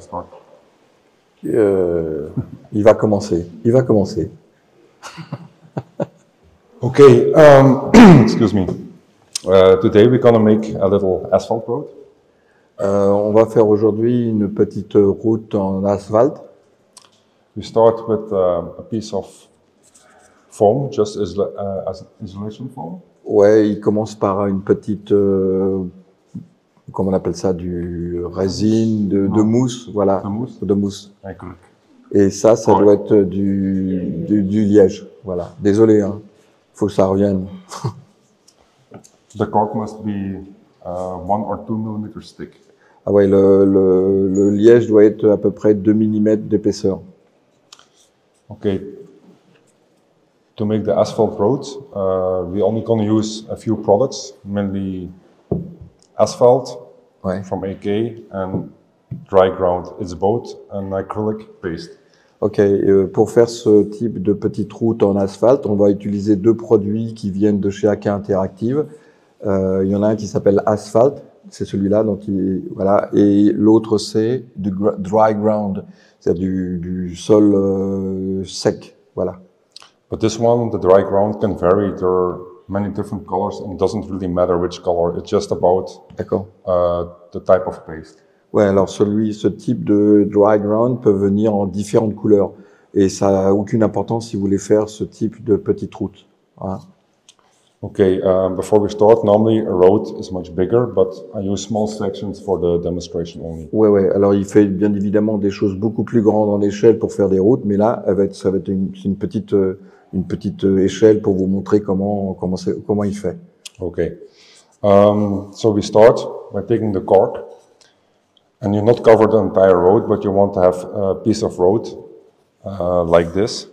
start. Il va commencer. Il va commencer. Okay, excuse me. Today we're gonna make a little asphalt road. On va faire aujourd'hui une petite route en asphalte. We start with a piece of foam, just as isolation foam. Ouais, il commence par une petite, comment on appelle ça, du résine, de mousse, voilà, de mousse. Eigenlijk. Et ça doit être du liège, voilà. Désolé, hein, faut que ça revienne. The cork must be 1 or 2 millimeters thick. Ah ouais, le liège doit être à peu près 2 mm d'épaisseur. Okay. To make the asphalt road, we're only going to use a few products, mainly asphalt from AK and dry ground. It's both an acrylic paste. Ok, pour faire ce type de petite route en asphalte, on va utiliser 2 produits qui viennent de chez AK Interactive. Il y en a un qui s'appelle asphalte, c'est celui-là, donc voilà, et l'autre c'est du dry ground, c'est-à-dire du sol sec, voilà. But this one, the dry ground, can vary. There are many different colors, and it doesn't really matter which color. It's just about the type of paste. Ouais, alors ce type de dry ground peut venir en différentes couleurs, et ça n'a aucune importance si vous voulez faire ce type de petite route. Voilà. Okay, before we start, normally a road is much bigger, but I use small sections for the demonstration only. Ouais, alors il fait bien évidemment des choses beaucoup plus grandes en échelle pour faire des routes, mais là, ça va être une petite échelle pour vous montrer comment il fait. Okay, so we start by taking the cork, and you not cover the entire road, but you want to have a piece of road like this.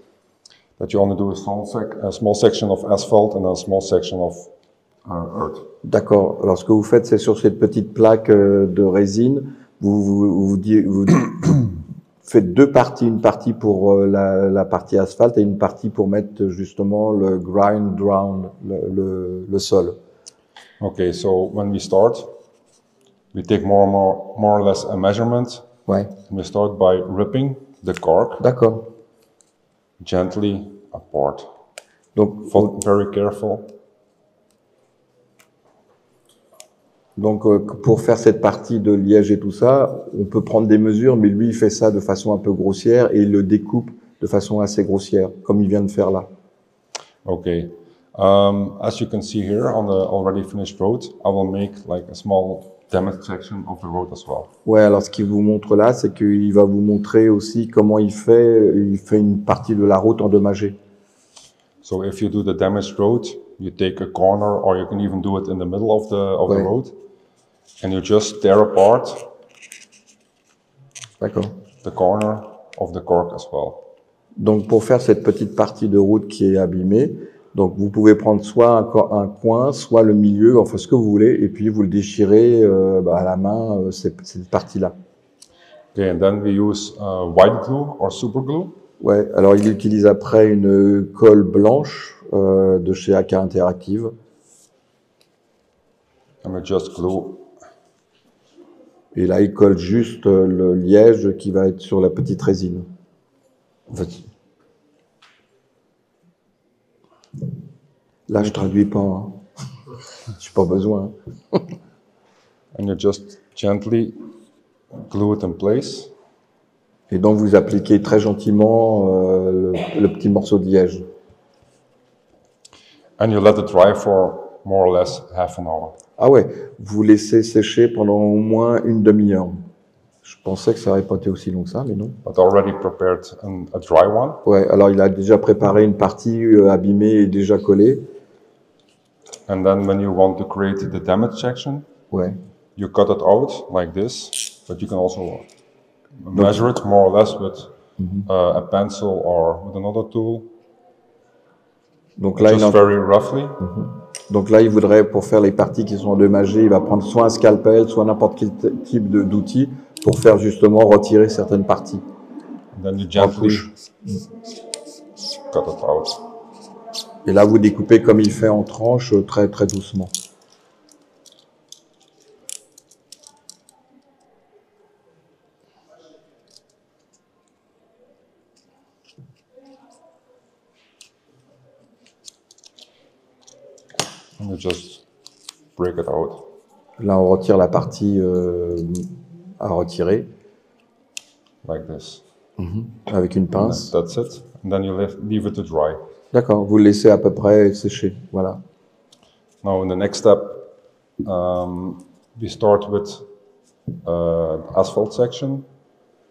That you only do a small section of asphalt and a small section of earth. D'accord. Alors ce que vous faites, c'est sur cette petite plaque de résine, vous faites 2 parties, une partie pour la partie asphalte et une partie pour mettre justement le ground, le sol. Okay, so when we start, we take more or less a measurement. Ouais. And we start by ripping the cork. D'accord. Gently apart. Donc, very careful. Donc, pour faire cette partie de liège et tout ça, on peut prendre des mesures, mais lui, il fait ça de façon un peu grossière et il le découpe de façon assez grossière, comme il vient de faire là. Okay. As you can see here on the already finished road, I will make like a small demonstration of the road as well. Ouais, alors ce qu'il vous montre là, c'est qu'il va vous montrer aussi comment il fait une partie de la route endommagée. So if you do the damaged road, you take a corner, or you can even do it in the middle of the road, and you just tear apart the corner of the cork as well. Donc pour faire cette petite partie de route qui est abîmée, donc vous pouvez prendre soit un coin, soit le milieu, enfin ce que vous voulez, et puis vous le déchirez à la main, cette partie-là. Okay, and then we use white glue or super glue. Ouais, alors il utilise après une colle blanche de chez AK Interactive. And we just glue. Et là, il colle juste le liège qui va être sur la petite résine. En fait, là, je traduis pas. Hein. J'ai pas besoin. And you just gently glue it in place. Et donc, vous appliquez très gentiment le petit morceau de liège. And you let it dry for more or less half an hour. Ah ouais, vous laissez sécher pendant au moins une demi-heure. Je pensais que ça n'aurait pas été aussi long que ça, mais non. But already prepared a dry one. Ouais, alors il a déjà préparé une partie abîmée et déjà collée. And then when you want to create the damage section, you cut it out like this, but you can also measure it more or less with a pencil or with another tool. Donc là, just very roughly. Donc là, il voudrait, pour faire les parties qui sont endommagées, il va prendre soit un scalpel, soit n'importe quel type d'outil pour faire justement retirer certaines parties. And then you gently cut it out. Et là, vous découpez comme il fait en tranches, très très doucement. just break it out. Là, on retire la partie à retirer like this. avec une pince. That's it. And then you leave it to dry. D'accord, vous le laissez à peu près sécher. Voilà. Now, in the next step, we start with asphalt section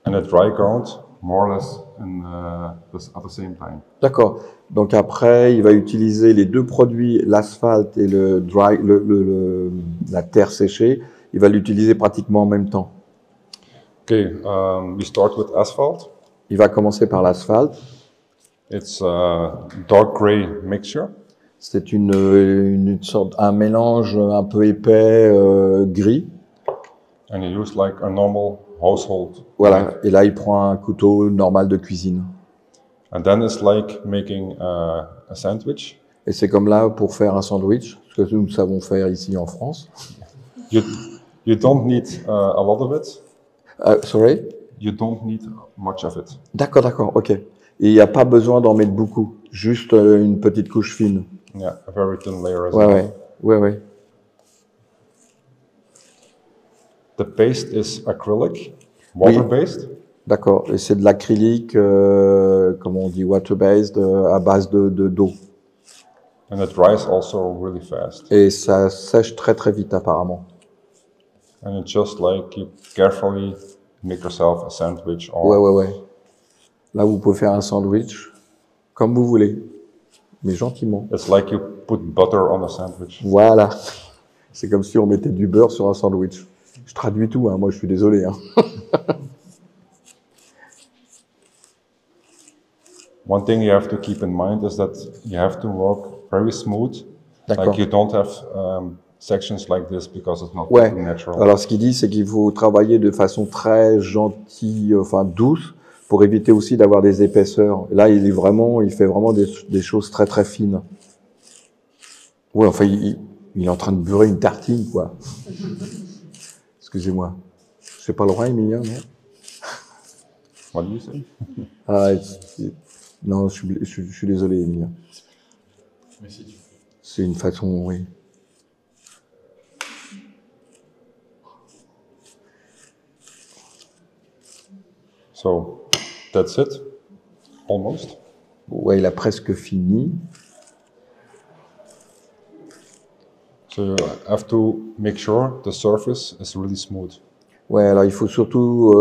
and a dry ground, more or less at the same time. D'accord. Donc après, il va utiliser les deux produits, l'asphalte et le dry, la terre séchée. Il va l'utiliser pratiquement en même temps. Okay, we start with asphalt. Il va commencer par l'asphalte. It's a dark gray mixture. C'est une sorte, un mélange un peu épais, gris. And you use like a normal household. Voilà. Et là, il prend un couteau normal de cuisine. And then it's like making a sandwich. Et c'est comme là pour faire un sandwich, ce que nous savons faire ici en France. You don't need a lot of it. Sorry? You don't need much of it. D'accord, d'accord, ok. Et il n'y a pas besoin d'en mettre beaucoup, juste une petite couche fine. Yeah, a very thin layer as well. Ouais. The paste is acrylic, water-based. D'accord, et c'est de l'acrylique, comment on dit, water-based, à base d'eau. And it dries also really fast. Et ça sèche très très vite apparemment. And it's just like you carefully make yourself a sandwich. Ouais. Là, vous pouvez faire un sandwich comme vous voulez, mais gentiment. It's like you put butter on a sandwich. Voilà. C'est comme si on mettait du beurre sur un sandwich. Je traduis tout, hein. Moi je suis désolé. Hein. One thing you have to keep in mind is that you have to work very smooth. Like you don't have sections like this because it's not natural. Alors ce qu'il dit, c'est qu'il faut travailler de façon très gentille, enfin douce, pour éviter aussi d'avoir des épaisseurs. Et là, il fait vraiment des choses très très fines. Ouais, enfin, il est en train de beurrer une tartine, quoi. Excusez-moi. C'est pas le droit, Emilien, non? What do you say? Non, je suis désolé, Emilien. Mais si tu... C'est une façon, oui. So, that's it. Almost. Ouais, il a presque fini. So you have to make sure the surface is really smooth. Ouais, alors il faut surtout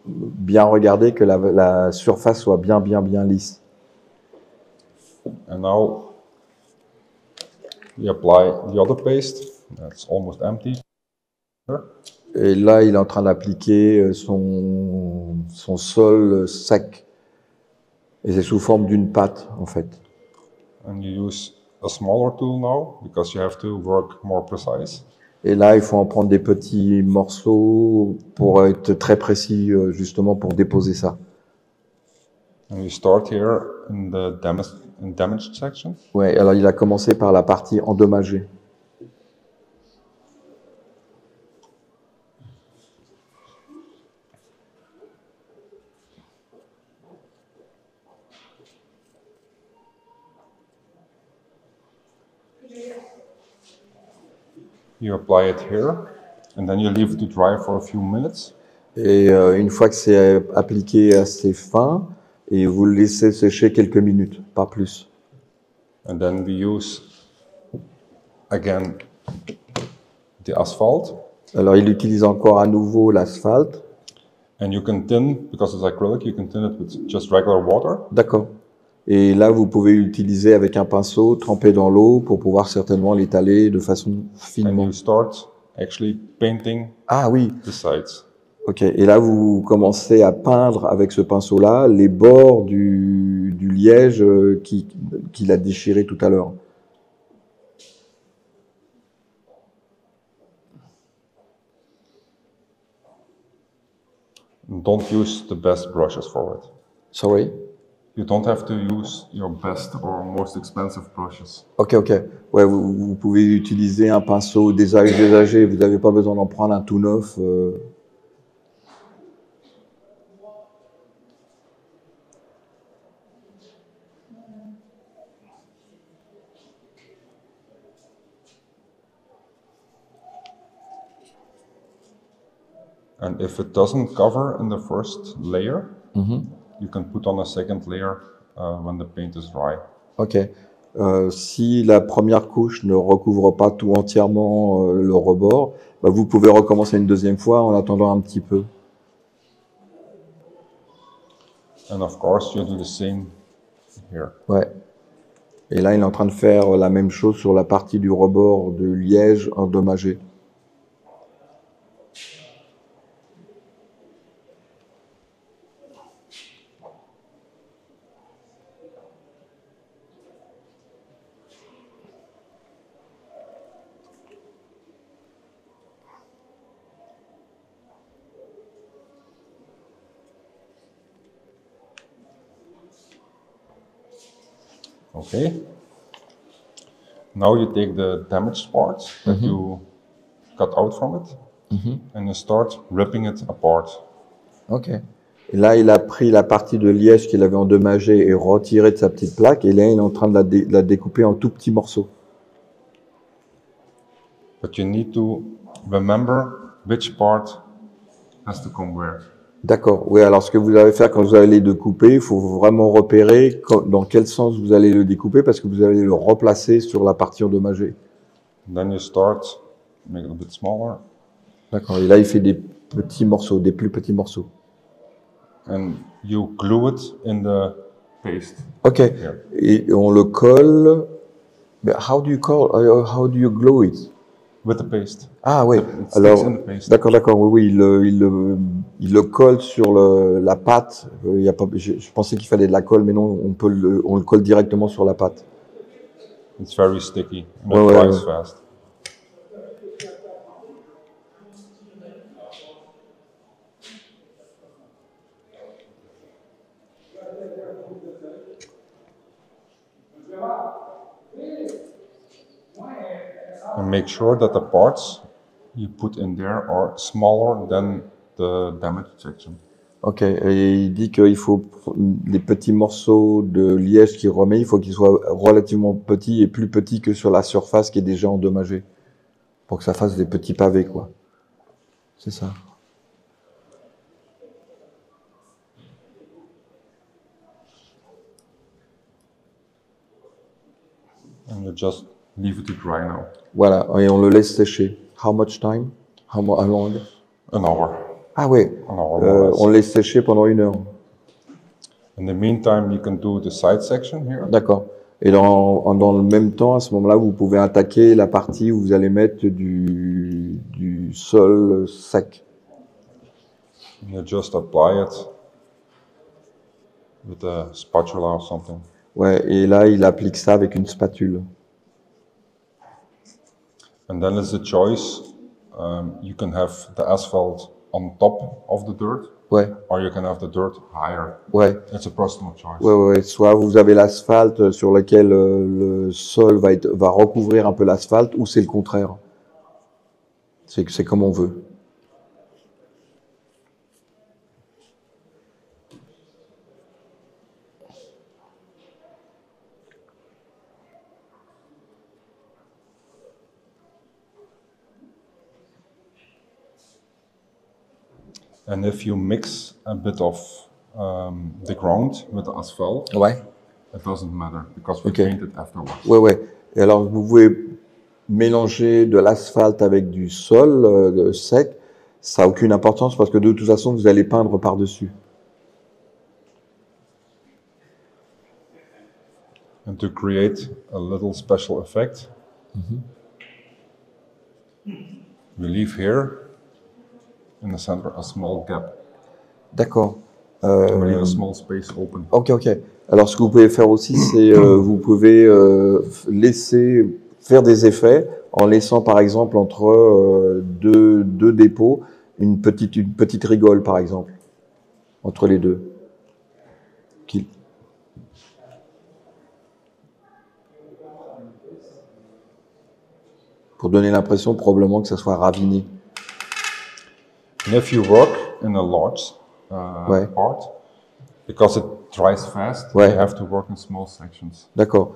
bien regarder que la surface soit bien lisse. And now we apply the other paste. That's almost empty. Et là, il est en train d'appliquer son sol sec. Et c'est sous forme d'une pâte, en fait. And you use a smaller tool now because you have to work more precise. Et là, il faut en prendre des petits morceaux pour être très précis, justement, pour déposer ça. And you start here in the damaged section. Ouais, alors il a commencé par la partie endommagée. You apply it here, and then you leave it to dry for a few minutes. Et une fois que c'est appliqué assez fin, et vous le laissez sécher quelques minutes, pas plus. And then we use again the asphalt. Alors il utilise encore à nouveau l'asphalte. And you can thin, because it's acrylic, you can thin it with just regular water. D'accord. Et là, vous pouvez l'utiliser avec un pinceau trempé dans l'eau pour pouvoir certainement l'étaler de façon And finement. you start actually painting Ah oui, the sides. ok. Et là, vous commencez à peindre avec ce pinceau-là les bords du liège qu'il a déchiré tout à l'heure. Don't use the best brushes for it. Sorry? You don't have to use your best or most expensive brushes. Ok. Ouais, vous pouvez utiliser un pinceau désagé. Vous n'avez pas besoin d'en prendre un tout neuf. And if it doesn't cover in the first layer, you can put on a second layer when the paint is dry. Ok. Si la première couche ne recouvre pas tout entièrement le rebord, bah, vous pouvez recommencer une deuxième fois en attendant un petit peu. And of course, you do the same here. Ouais. Et là, il est en train de faire la même chose sur la partie du rebord de liège endommagé. Okay. Now you take the damaged part that you cut out from it, and you start ripping it apart. Ok. Et là, il a pris la partie de liège qu'il avait endommagée et retirée de sa petite plaque, et là, il est en train de la découper en tout petits morceaux. But you need to remember which part has to come where. D'accord. Oui, alors ce que vous allez faire quand vous allez le découper, il faut vraiment repérer dans quel sens vous allez le découper parce que vous allez le replacer sur la partie endommagée. Then you start make it a bit smaller. D'accord. Et là, il fait des petits morceaux, des plus petits morceaux. And you glue it in the paste. Ok. Here. Et on le colle. But how do you glue it? With the paste. Ah oui. It sticks Alors, in the paste. d'accord, d'accord. Oui, oui. Il le colle sur la pâte. Il y a pas, je pensais qu'il fallait de la colle, mais non, on le colle directement sur la pâte. It's very sticky and Ouais, it ouais, dries ouais. fast. And make sure that the parts you put in there are smaller than the damaged section. Ok, et il dit qu'il faut les petits morceaux de liège qu'il remet, il faut qu'ils soient relativement petits et plus petits que sur la surface qui est déjà endommagée, pour que ça fasse des petits pavés, quoi. C'est ça. And you just leave it to dry now. Voilà, et on le laisse sécher. How much time? How long? An hour. Ah ouais, An hour more or less. on le laisse sécher pendant 1 heure. In the meantime, you can do the side section here. D'accord. Et dans le même temps, à ce moment-là, vous pouvez attaquer la partie où vous allez mettre du sol sec. You just apply it with a spatula or something. Ouais, et là, il applique ça avec une spatule. And then it's a choice. You can have the asphalt on top of the dirt, Ouais, or you can have the dirt higher. ouais. It's a personal choice. Ouais. Soit vous avez l'asphalte sur lequel le sol va recouvrir un peu l'asphalte, ou c'est le contraire. C'est comme on veut. And if you mix a bit of the ground with the asphalt, Ouais. it doesn't matter because we Okay. paint it afterwards. Ouais. Et alors, vous pouvez mélanger de l'asphalte avec du sol sec. Ça n'a aucune importance parce que de toute façon, vous allez peindre par-dessus. And to create a little special effect, we leave here in the center a small gap, D'accord. to leave a small space open. Ok. Alors, ce que vous pouvez faire aussi, c'est vous pouvez laisser faire des effets en laissant, par exemple, entre deux dépôts, une petite rigole, par exemple, entre les deux. Pour donner l'impression, probablement, que ça soit raviné. And if you work in a large Ouais. part, because it dries fast, Ouais. you have to work in small sections. D'accord.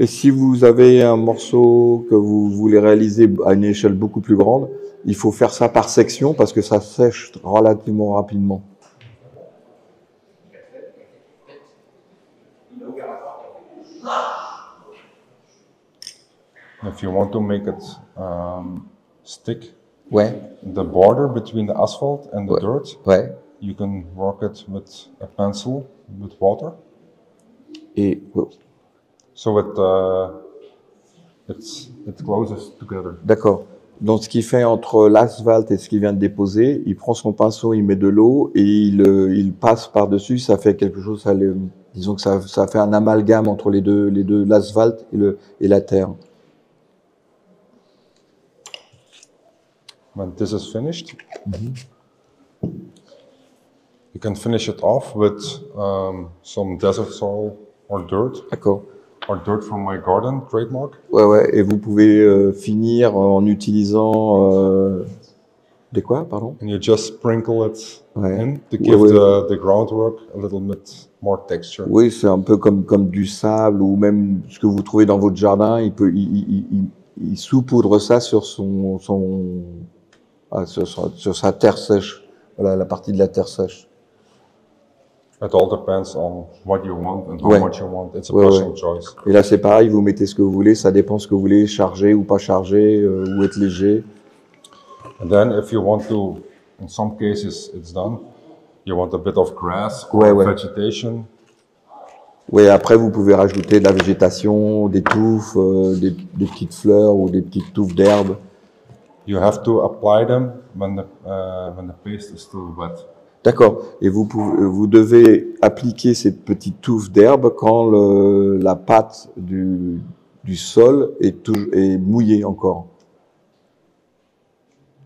Et si vous avez un morceau que vous voulez réaliser à une échelle beaucoup plus grande, il faut faire ça par section parce que ça sèche relativement rapidement. If you want to make it stick, Ouais, the border between the asphalt and the dirt, ouais. you can work it with a pencil with water. Et So it closes together. d'accord. Donc ce qu'il fait entre l'asphalte et ce qu'il vient de déposer, il prend son pinceau, il met de l'eau et il passe par-dessus. Ça fait quelque chose. Disons que ça fait un amalgame entre les deux, l'asphalte et la terre. When this is finished, you can finish it off with some desert soil or dirt. D'accord. Or dirt from my garden, trademark. Ouais, ouais. Et vous pouvez finir en utilisant des quoi, pardon? And you just sprinkle it Ouais. in to give Ouais. the groundwork a little bit more texture. Oui, c'est un peu comme du sable ou même ce que vous trouvez dans votre jardin. Il saupoudre ça sur sur sa terre sèche. Voilà, la partie de la terre sèche. It all depends on what you want and how Ouais. much you want. It's a Ouais, personal ouais. choice. Et là, c'est pareil, vous mettez ce que vous voulez, ça dépend ce que vous voulez, charger ou pas charger, ou être léger. And then if you want to, in some cases it's done, you want a bit of grass or Ouais, ouais. vegetation. Oui, après, vous pouvez rajouter de la végétation, des touffes, des petites fleurs ou des petites touffes d'herbe. You have to apply them when the paste is still wet. D'accord. Et vous devez appliquer ces petites touffes d'herbe quand la pâte du sol est mouillée encore.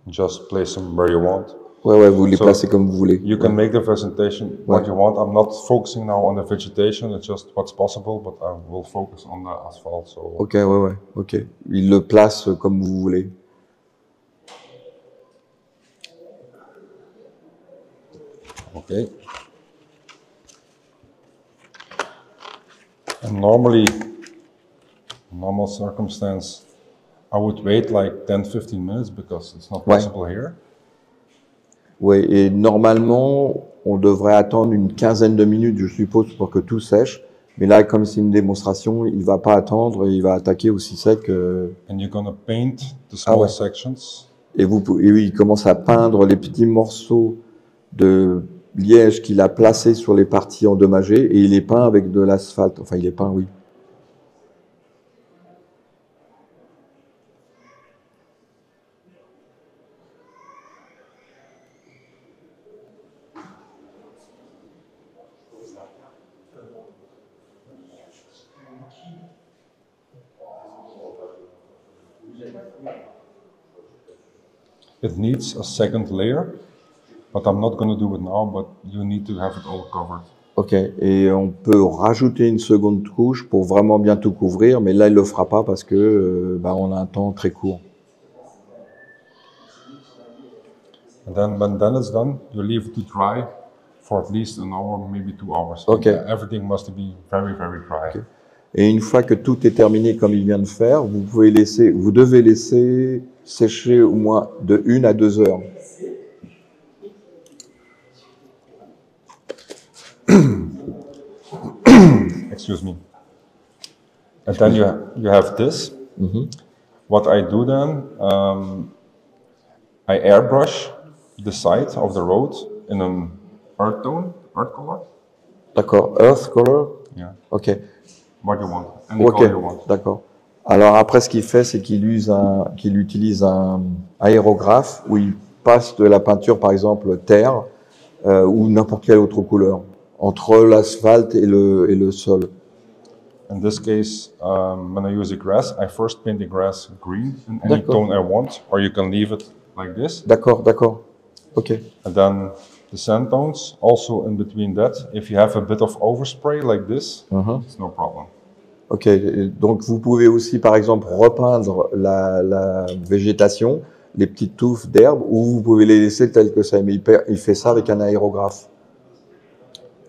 Just place them where you want. Ouais, ouais, vous les So, placez comme vous voulez. You can make the presentation what Ouais. you want. I'm not focusing now on the vegetation, it's just what's possible, but I will focus on the asphalt. So. Ok, ouais, ouais, ok. Il le place comme vous voulez. Okay. And normally, normal circumstance, I would wait like 10-15 minutes because it's not Ouais. possible here. Oui, et normalement, on devrait attendre une quinzaine de minutes, je suppose, pour que tout sèche. Mais là, comme c'est une démonstration, il va pas attendre et il va attaquer aussi sec. And you're gonna paint the small ouais. sections. Et oui, il commence à peindre les petits morceaux de liège qu'il a placés sur les parties endommagées et il les peint avec de l'asphalte. Enfin, il les peint, oui. It needs a second layer, but I'm not going to do it now, but you need to have it all covered. Ok, et on peut rajouter une seconde couche pour vraiment bien tout couvrir, mais là, il le fera pas parce que on a un temps très court. And then when it's done, you leave it to dry for at least an hour, maybe 2 hours. Okay. Everything must be very, very dry. Okay. Et une fois que tout est terminé comme il vient de faire, vous devez laisser sécher au moins de 1 à 2 heures. Excuse me. And then you have this. What I do then, I airbrush the side of the road in an earth color. D'accord, earth color. Yeah. Ok. What you want, any Ok, color you want. d'accord. Alors après, ce qu'il fait, c'est qu'il utilise un aérographe où il passe de la peinture, par exemple, terre ou n'importe quelle autre couleur, entre l'asphalte et le sol. In this case, when I use the grass, I first paint the grass green in any tone I want, or you can leave it like this. D'accord, d'accord. Ok. And then the sand tones, also in between that. If you have a bit of overspray like this, it's no problem. Ok, donc vous pouvez aussi, par exemple, repeindre la végétation, les petites touffes d'herbe, ou vous pouvez les laisser telles que ça. Mais il fait ça avec un aérographe.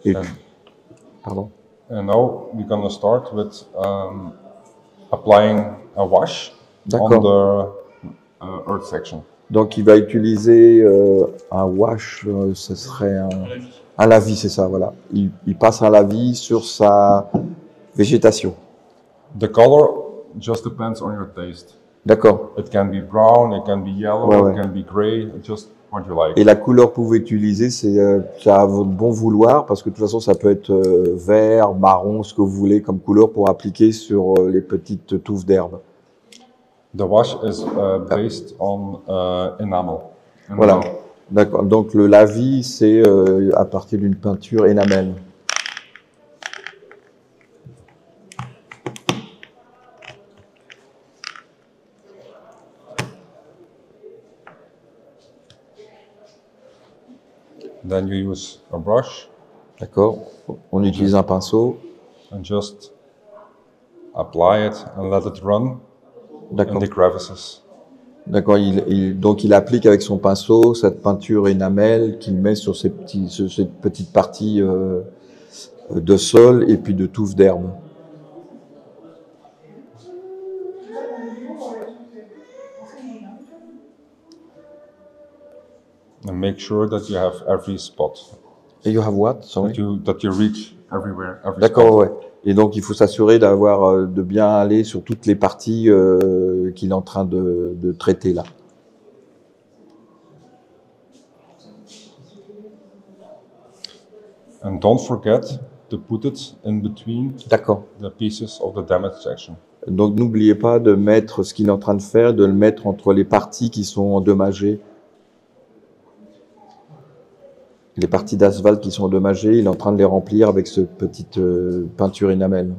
Et, pardon. And now we're gonna start with applying a wash on D'accord. the earth section. Donc il va utiliser un wash, ce serait un lavis, c'est ça, voilà. Il passe un lavis sur sa végétation. The color just depends on your taste. D'accord. It can be brown, it can be yellow, Ouais, ouais. it can be gray, just what you like. Et la couleur que vous pouvez utiliser, c'est à votre bon vouloir, parce que de toute façon, ça peut être vert, marron, ce que vous voulez comme couleur pour appliquer sur les petites touffes d'herbe. The wash is based on enamel. Voilà. D'accord. Donc le lavis, c'est à partir d'une peinture énamel. Then you use a brush D'accord. On utilise un pinceau. and just apply it and let it run in D'accord. the crevices. D'accord. Donc il applique avec son pinceau cette peinture énamel qu'il met sur ces petites parties de sol et puis de touffes d'herbe. And make sure that you have every spot. Et you have what? Sorry. That you reach everywhere, every D'accord, spot. ouais. Et donc il faut s'assurer d'avoir de bien aller sur toutes les parties qu'il est en train de traiter là. And don't forget to put it in between D'accord. the pieces of the damaged section. Donc n'oubliez pas de mettre ce qu'il est en train de faire, de le mettre entre les parties qui sont endommagées. Les parties d'asphalte qui sont endommagées, il est en train de les remplir avec cette petite peinture énamel.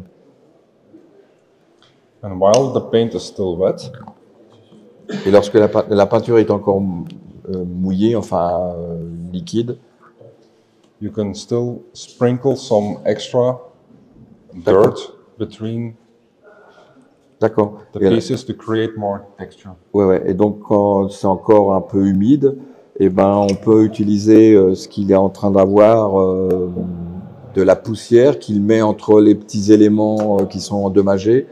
And while the paint is still wet, Et lorsque la peinture est encore mouillée, enfin liquide, you can still sprinkle some extra dirt between d'accord. the Et, pieces to create more texture. ouais. Et donc quand c'est encore un peu humide, eh ben on peut utiliser ce qu'il est en train d'avoir, de la poussière qu'il met entre les petits éléments qui sont endommagés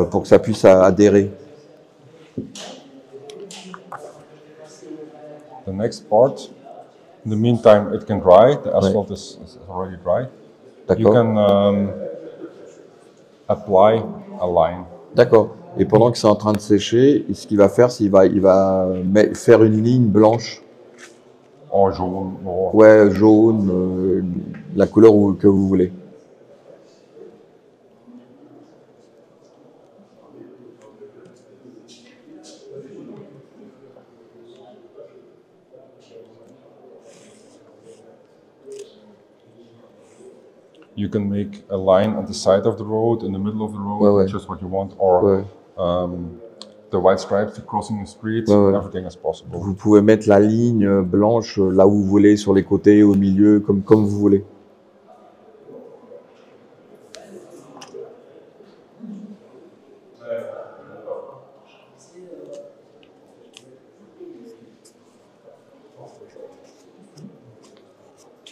pour que ça puisse adhérer. The next part, in the meantime, it can dry. The asphalt is already dry. You D'accord. can apply a line. D'accord. Et pendant que c'est en train de sécher, ce qu'il va faire, c'est qu'il va faire une ligne blanche. Or jaune, or Ouais, jaune, la couleur que vous voulez. you can make a line on the side of the road, in the middle of the road, Ouais, ouais. just what you want, or Ouais. The white stripes crossing the street, Ouais, ouais. everything is possible. Vous pouvez mettre la ligne blanche là où vous voulez, sur les côtés, au milieu, comme vous voulez.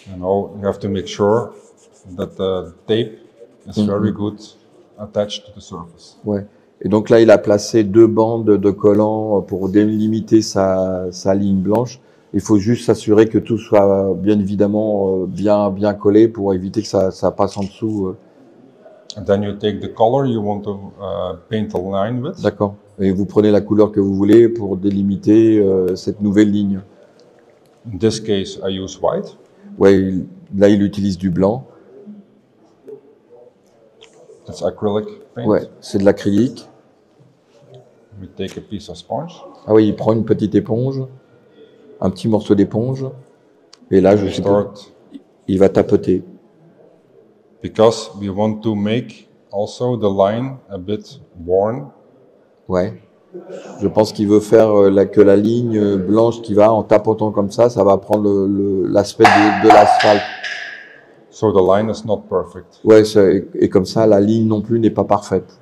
You know, you have to make sure that the tape is very good attached to the surface. Ouais. Et donc là, il a placé 2 bandes de collants pour délimiter sa ligne blanche. Il faut juste s'assurer que tout soit bien évidemment bien collé pour éviter que ça passe en dessous. And then you take the color you want to paint a line with. D'accord. Et vous prenez la couleur que vous voulez pour délimiter cette nouvelle ligne. In this case, I use white. Ouais, là, il utilise du blanc. It's acrylic paint. Ouais, c'est de l'acrylique. We take a piece of sponge. Ah oui, il prend une petite éponge, un petit morceau d'éponge. Et là, je We sais start il va tapoter. because we want to make also the line a bit worn. Ouais. Je pense qu'il veut faire que la ligne blanche qui va en tapotant comme ça va prendre l'aspect de l'asphalte. So the line is not perfect. Ouais, et comme ça, la ligne non plus n'est pas parfaite.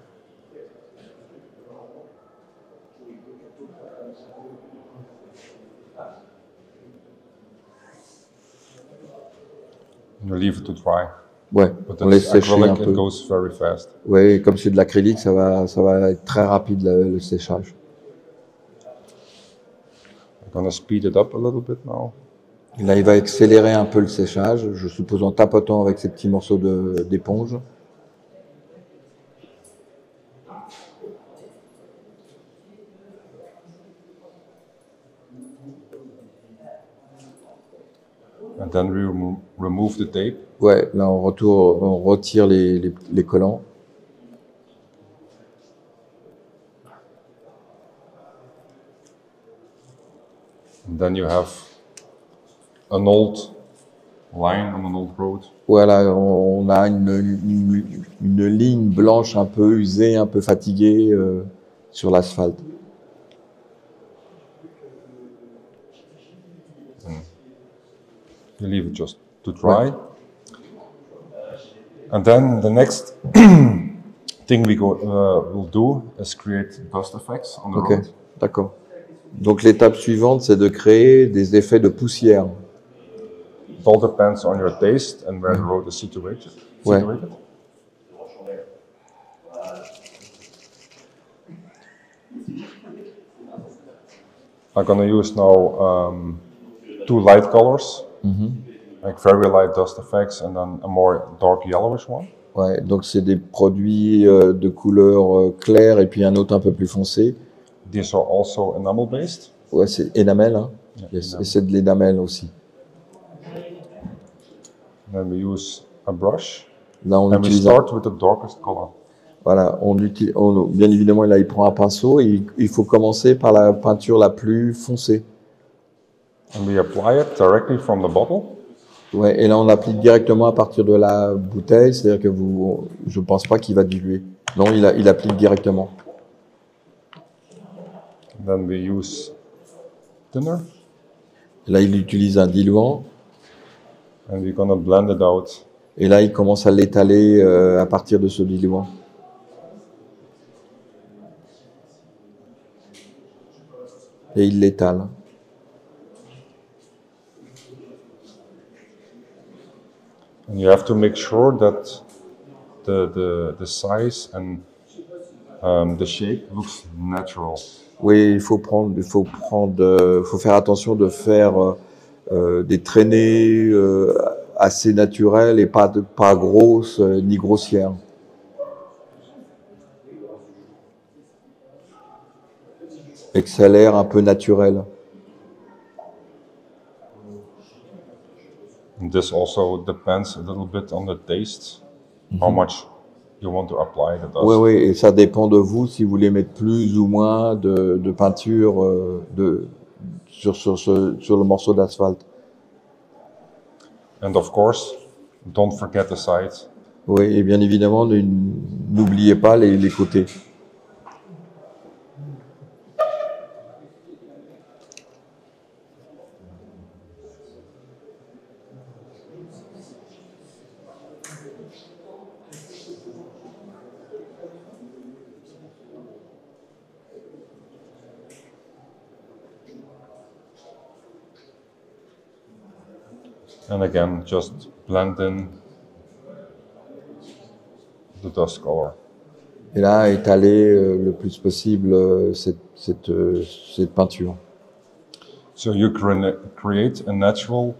You leave it to dry. Ouais, But on laisse sécher un acrylic, peu. it goes very fast. Ouais, comme c'est de l'acrylique, ça va être très rapide le séchage. I'm gonna speed it up a little bit now. Et là, il va accélérer un peu le séchage, je suppose en tapotant avec ces petits morceaux d'éponge. And then we remove the tape. Ouais, là on retire les collants. And then you have an old line on an old road. Voilà, on a une ligne blanche un peu usée, un peu fatiguée sur l'asphalte. You leave it just to dry. Ouais. And then the next thing we'll do is create dust effects on the road. D'accord. Donc l'étape suivante, c'est de créer des effets de poussière. It all depends on your taste and where the road is situated. Ouais. I'm gonna use now 2 light colors, like very light dust effects, and then a more dark yellowish one. Ouais, donc c'est des produits de couleur claire et puis un autre un peu plus foncé. These are also enamel based. Ouais, c'est énamel, hein. Yeah, Yes. enamel. Et c'est de l'énamel aussi. Then we use a brush. Là, on and we utilise start with the darkest color. Voilà, bien évidemment, là, il prend un pinceau et il faut commencer par la peinture la plus foncée. And we apply it directly from the bottle. Ouais, et là, on applique directement à partir de la bouteille, c'est-à-dire que je ne pense pas qu'il va diluer. Non, il applique directement. Then we use thinner. Là, il utilise un diluant. And we're gonna blend it out. Et là, il commence à l'étaler à partir de ce diluant. Et il l'étale. And you have to make sure that the size and the shape looks natural. Oui, il faut faire attention de faire des traînées assez naturelles et pas grosses ni grossières. Et que ça a l'air un peu naturel. And this also depends a little bit on the taste, how much you want to apply the dust. Oui, oui, et ça dépend de vous si vous voulez mettre plus ou moins de peinture sur le morceau d'asphalte. And of course, don't forget the sides. Oui, et bien évidemment, n'oubliez pas les côtés. And again, just blend in the dust color. Et là, étaler le plus possible cette peinture. So you create a natural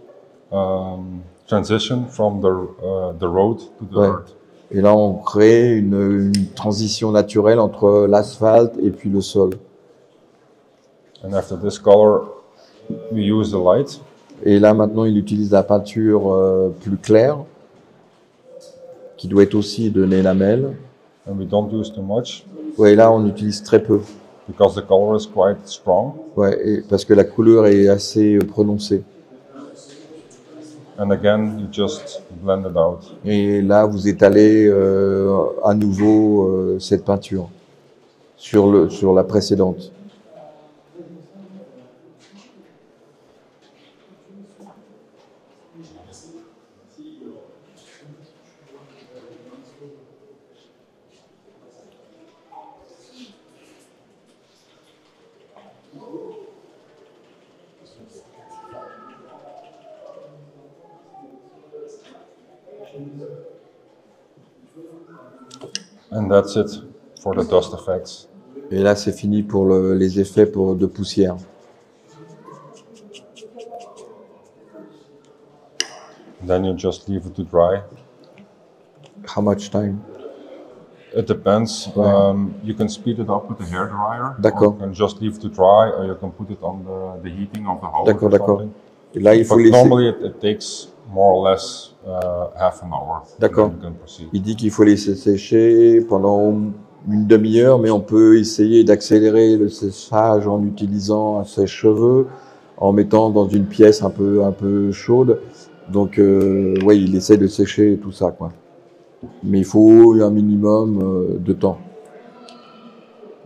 transition from the road to the earth. Et là, on crée une transition naturelle entre l'asphalte et puis le sol. And after this color, we use the light. Et là, maintenant, il utilise la peinture plus claire, qui doit être aussi de l'énamel. And we don't use too much. Ouais, là, on utilise très peu. Because the color is quite strong. Ouais, parce que la couleur est assez prononcée. And again, you just blend it out. Et là, vous étalez à nouveau cette peinture sur la précédente. And that's it for the dust effects. Et là, c'est fini pour les effets de poussière. Then you just leave it to dry. How much time? It depends. Ouais. You can speed it up with a hair dryer. D'accord. You can just leave it to dry, or you can put it on the heating of the house. D'accord, or d'accord. something. Et là, il faut But laisser. normally it takes more or less half an hour. D'accord. You can proceed. Il dit qu'il faut laisser sécher pendant une demi-heure, mais on peut essayer d'accélérer le séchage en utilisant un sèche-cheveux, en mettant dans une pièce un peu chaude. Donc, oui, il essaie de sécher tout ça, quoi. Mais il faut un minimum de temps.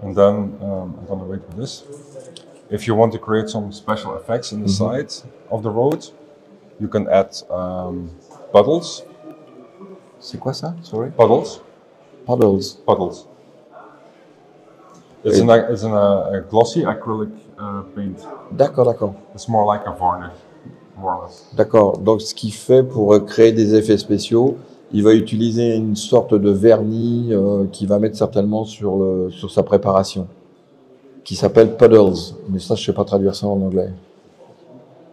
And then I'm gonna wait for this. If you want to create some special effects in the sides of the road, you can add puddles. C'est quoi ça? Sorry. Puddles. Puddles. Puddles. It's a glossy acrylic paint. D'accord, d'accord. It's more like a varnish, more or less. D'accord. Donc, ce qu'il fait pour créer des effets spéciaux, il va utiliser une sorte de vernis qu'il va mettre certainement sur sa préparation, qui s'appelle puddles. Mais ça, je sais pas traduire ça en anglais.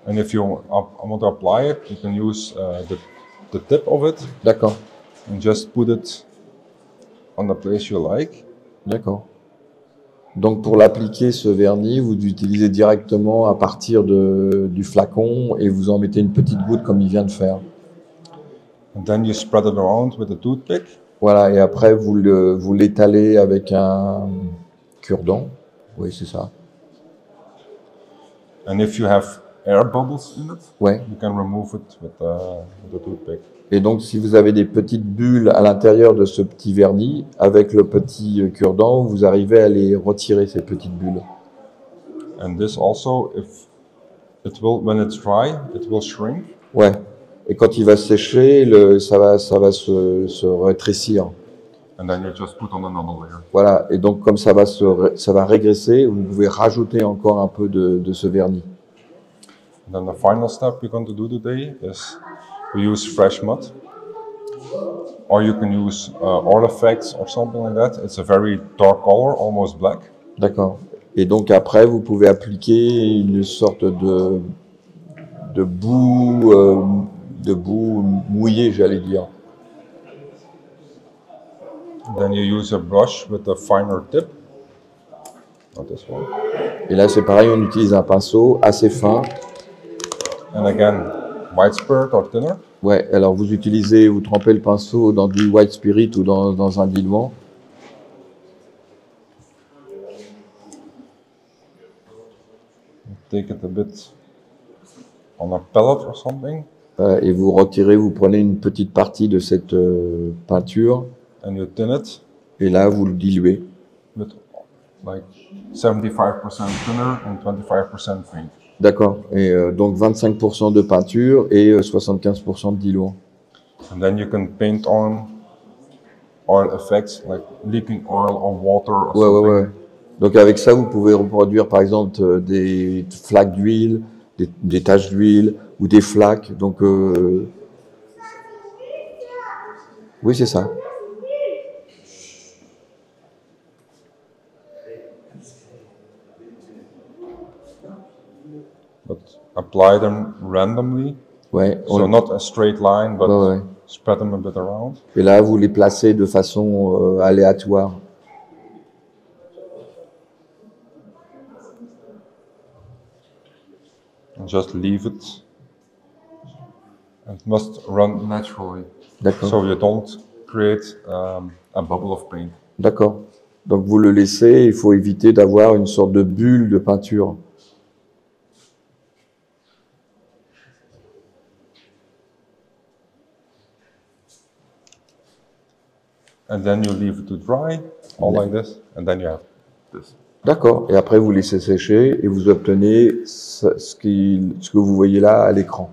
And if you want to apply it, you can use the tip of it. D'accord. And just put it on the place you like. D'accord. Donc, pour l'appliquer, ce vernis, vous l'utilisez directement à partir du flacon et vous en mettez une petite goutte comme il vient de faire. And then you spread it around with a toothpick. Voilà, et après, vous l'étalez avec un cure-dent. Oui, c'est ça. And if you have air bubbles in it, Ouais. you can remove it with the toothpick. Et donc, si vous avez des petites bulles à l'intérieur de ce petit vernis, avec le petit cure-dent, vous arrivez à les retirer, ces petites bulles. And this also, when it's dry, it will shrink. Ouais. Et quand il va sécher, ça va se rétrécir. And then you just put on another layer. Voilà. Et donc, comme ça va régresser, vous pouvez rajouter encore un peu de ce vernis. And then the final step we're going to do today is we use fresh mud. Or you can use oil effects or something like that. It's a very dark color, almost black. D'accord. Et donc après, vous pouvez appliquer une sorte de boue mouillée, j'allais dire. Then you use a brush with a finer tip. Not this one. Et là, c'est pareil, on utilise un pinceau assez fin. And again, white spirit or thinner. Ouais, alors vous trempez le pinceau dans du white spirit ou dans un diluant. Take it a bit on a palette or something. Et vous prenez une petite partie de cette peinture. And you thin it. Et là, vous le diluez. With like 75% thinner and 25% paint. D'accord. Et donc 25% de peinture et 75% de diluant. And then you can paint on oil effects like leaking oil or water or something. Ouais. Donc avec ça, vous pouvez reproduire par exemple des flaques d'huile, des taches d'huile ou des flaques. Donc oui, c'est ça. But apply them randomly. Ouais. So not a straight line, but Ouais. spread them a bit around. Et là, vous les placez de façon aléatoire. And just leave it. It must run naturally. D'accord. So you don't create a bubble of paint. D'accord. Donc vous le laissez, il faut éviter d'avoir une sorte de bulle de peinture. And then you leave it to dry, all like this, and then you have this. D'accord. Et après, vous laissez sécher et vous obtenez ce que vous voyez là à l'écran.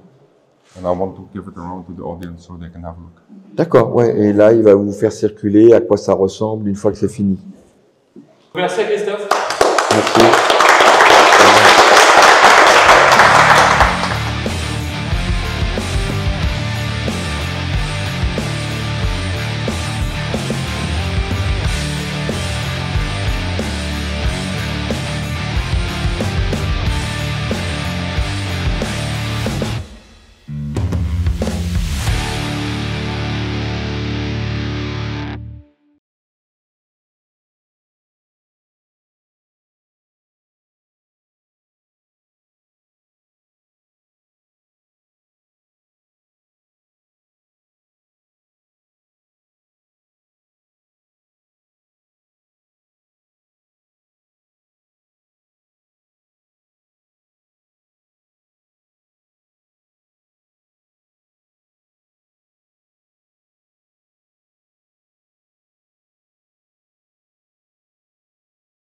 And I want to give it around to the audience so they can have a look. D'accord, ouais. Et là, il va vous faire circuler à quoi ça ressemble une fois que c'est fini. Merci à Kristof. Merci.